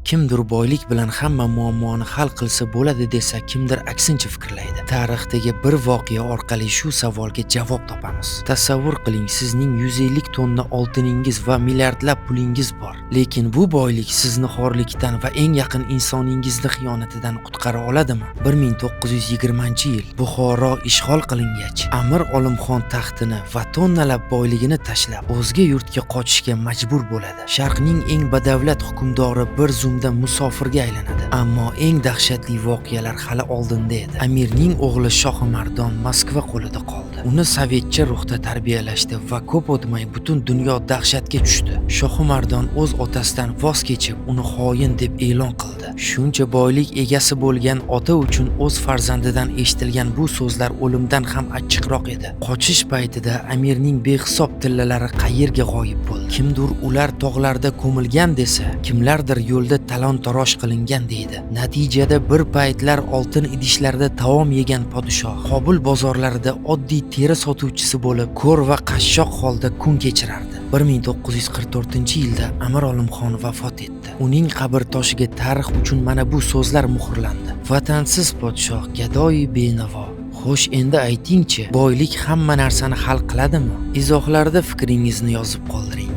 Kimdir boylik bilan hamma muammoni hal qilsa bo'ladi desa, kimdir aksincha fikrlaydi. Tarixdagi bir voqea orqali shu savolga javob topamiz. Tasavvur qiling, sizning 150 tonna oltiningiz va milliardlab pulingiz bor. Lekin bu boylik sizni xorlikdan va eng yaqin insoningizni xiyonatidan qutqara oladimi? 1920-yil Buxoro ishg'ol qilingach, Amir Olimxon taxtini va tonnalab boyligini tashlab, o'zga yurtga qochishga majbur bo'ladi. Sharqning eng badavlat hukmdori bir zumda musofirga aylanadi. Ammo eng dahshatli voqealar hali oldinda edi. Amirning o'g'li Shohimardon Moskva qo'lida qoldi. Uni sovetcha ruhda tarbiyalashdi va ko'p o'tmay butun dunyo dahshatga tushdi. Shohimardon o'z otasidan voz kechib, uni xoin deb e'lon qildi. Shuncha boylik egasi bo'lgan ota uchun o'z farzandidan eshitilgan bu so'zlar o'limdan ham achchiqroq edi. Qochish paytida amirning behisob tillalari qayerga g'oyib bo'ldi? Kimdir ular tog'larda ko'milgan desa, kimlardir yo'lda talon-taroj qilingan deydi. Natijada bir paytlar oltin idishlarda taom yegan podshoh Qobul bozorlarida oddiy teri sotuvchisi bo'lib, ko'r va qashshoq holda kun kechirardi. 1944-yilda Amir Olimxon vafot etdi. Uning qabr toshiga tarix uchun mana bu so'zlar muhrlandi. Vatansiz podshoh, gadoyi benavo. Xo'sh, endi aytingchi, boylik hamma narsani hal qiladimi? Izohlarda fikringizni yozib qoldiring.